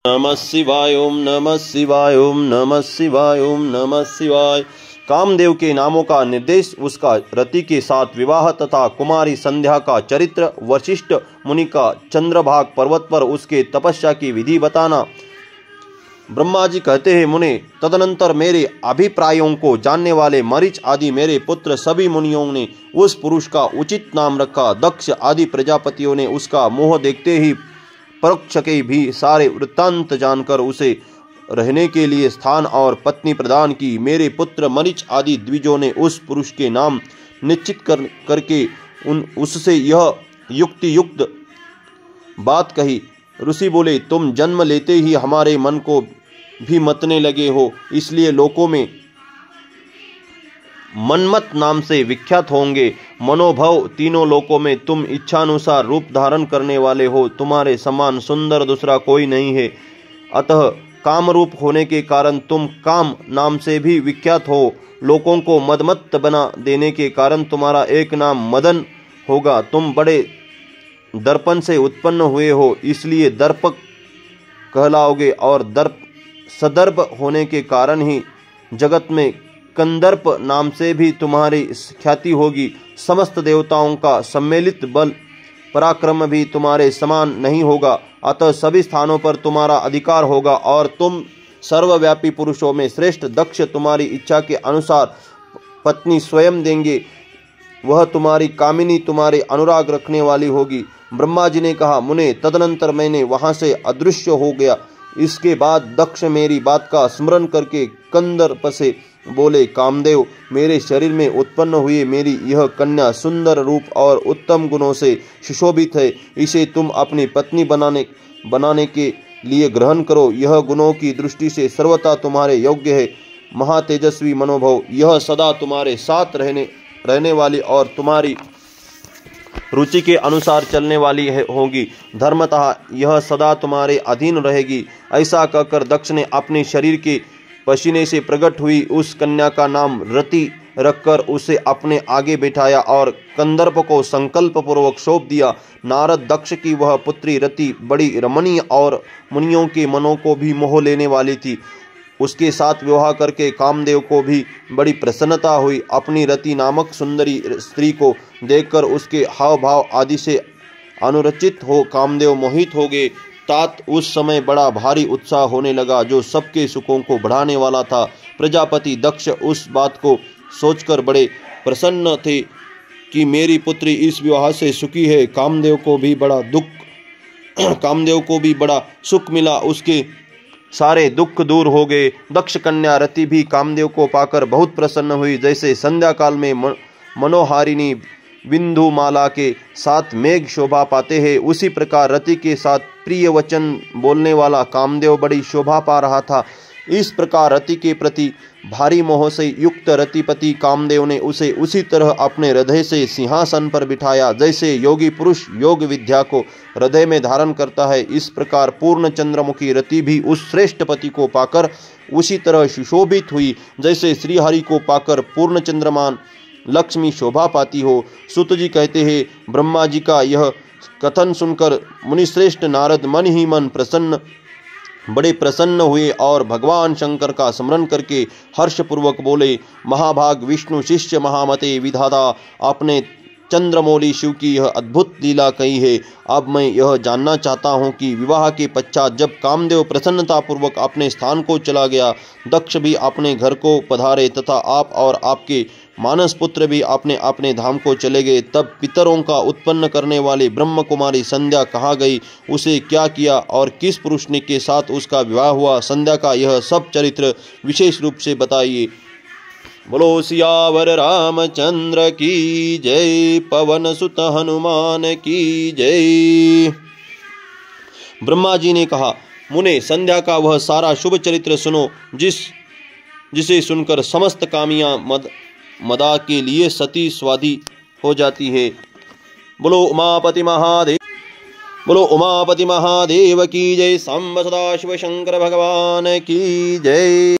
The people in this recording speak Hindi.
नमः शिवाय ओम नमः शिवाय ओम नमः शिवाय ओम नमः शिवाय। कामदेव के नामों का निर्देश उसका रति के साथ विवाह तथा कुमारी संध्या का चरित्र, वशिष्ठ मुनि का चंद्रभाग पर्वत पर उसके तपस्या की विधि बताना। ब्रह्मा जी कहते हैं, मुने, तदनंतर मेरे अभिप्रायों को जानने वाले मरीच आदि मेरे पुत्र सभी मुनियों ने उस पुरुष का उचित नाम रखा। दक्ष आदि प्रजापतियों ने उसका मोह देखते ही परोक्ष के भी सारे वृत्तांत जानकर उसे रहने के लिए स्थान और पत्नी प्रदान की। मेरे पुत्र मरीच आदि द्विजों ने उस पुरुष के नाम निश्चित करके उससे यह युक्ति युक्त बात कही। ऋषि बोले, तुम जन्म लेते ही हमारे मन को भी मतने लगे हो, इसलिए लोकों में मन्मथ नाम से विख्यात होंगे। मनोभव तीनों लोकों में तुम इच्छानुसार रूप धारण करने वाले हो, तुम्हारे समान सुंदर दूसरा कोई नहीं है। अतः काम रूप होने के कारण तुम काम नाम से भी विख्यात हो। लोगों को मदमत्त बना देने के कारण तुम्हारा एक नाम मदन होगा। तुम बड़े दर्पण से उत्पन्न हुए हो, इसलिए दर्पक कहलाओगे, और सदर्भ होने के कारण ही जगत में कंदर्प नाम से भी तुम्हारी ख्याति होगी। समस्त देवताओं का सम्मिलित बल पराक्रम भी तुम्हारे समान नहीं होगा, अतः सभी स्थानों पर तुम्हारा अधिकार होगा और तुम सर्वव्यापी पुरुषों में श्रेष्ठ। दक्ष तुम्हारी इच्छा के अनुसार पत्नी स्वयं देंगे, वह तुम्हारी कामिनी तुम्हारे अनुराग रखने वाली होगी। ब्रह्मा जी ने कहा, मुने, तदनंतर मैंने वहां से अदृश्य हो गया। इसके बाद दक्ष मेरी बात का स्मरण करके कंदर्प से बोले, कामदेव, मेरे शरीर में उत्पन्न हुई मेरी यह कन्या सुंदर रूप और उत्तम गुणों से सुशोभित है। इसे तुम अपनी पत्नी बनाने के लिए ग्रहण करो। यह गुणों की दृष्टि से सर्वथा तुम्हारे योग्य है। महातेजस्वी मनोभव, यह सदा तुम्हारे साथ रहने वाली और तुम्हारी रुचि के अनुसार चलने वाली होगी। धर्मतः यह सदा तुम्हारे अधीन रहेगी। ऐसा कहकर दक्ष ने अपने शरीर के पसीने से प्रकट हुई उस कन्या का नाम रति रखकर उसे अपने आगे बिठाया और कंदर्प को संकल्प पूर्वक सौंप दिया। नारद दक्ष की वह पुत्री रति बड़ी रमणीय और मुनियों के मनों को भी मोह लेने वाली थी। उसके साथ विवाह करके कामदेव को भी बड़ी प्रसन्नता हुई। अपनी रति नामक सुंदरी स्त्री को देखकर उसके हाव भाव आदि से अनुरचित हो कामदेव मोहित हो गए। तात उस समय बड़ा भारी उत्साह होने लगा जो सबके सुखों को बढ़ाने वाला था। प्रजापति दक्ष उस बात को सोचकर बड़े प्रसन्न थे कि मेरी पुत्री इस विवाह से सुखी है। कामदेव को भी बड़ा सुख मिला, उसके सारे दुख दूर हो गए। दक्ष कन्या रति भी कामदेव को पाकर बहुत प्रसन्न हुई। जैसे संध्या काल में मनोहारिणी बिंदु माला के साथ मेघ शोभा पाते हैं, उसी प्रकार रति के साथ प्रिय वचन बोलने वाला कामदेव बड़ी शोभा पा रहा था। इस प्रकार रति के प्रति भारी मोह से युक्त रतिपति कामदेव ने उसे उसी तरह अपने हृदय से सिंहासन पर बिठाया जैसे योगी पुरुष योग विद्या को हृदय में धारण करता है। इस प्रकार पूर्ण चंद्रमुखी रति भी उस श्रेष्ठ पति को पाकर उसी तरह सुशोभित हुई जैसे श्रीहरि को पाकर पूर्ण चंद्रमान लक्ष्मी शोभा पाती हो। सुत जी कहते हैं, ब्रह्मा जी का यह कथन सुनकर मुनिश्रेष्ठ नारद मन ही मन बड़े प्रसन्न हुए और भगवान शंकर का स्मरण करके हर्षपूर्वक बोले, महाभाग विष्णु शिष्य महामते विधाता, आपने चंद्रमौली शिव की यह अद्भुत लीला कही है। अब मैं यह जानना चाहता हूँ कि विवाह के पश्चात जब कामदेव प्रसन्नतापूर्वक अपने स्थान को चला गया, दक्ष भी अपने घर को पधारे तथा आप और आपके मानस पुत्र भी अपने अपने धाम को चले गए, तब पितरों का उत्पन्न करने वाली ब्रह्म कुमारी संध्या कहाँ गई, उसे क्या किया और किस पुरुष ने के साथ उसका विवाह हुआ, संध्या का यह सब चरित्र विशेष रूप से बताइए। बोलो सियावर रामचंद्र की जय, पवन सुत हनुमान की जय। ब्रह्मा जी ने कहा, मुने, संध्या का वह सारा शुभ चरित्र सुनो जिसे सुनकर समस्त कामियां मदा के लिए सती स्वादी हो जाती है। बोलो उमापति महादेव की जय। सांब सदाशिव शंकर भगवान की जय।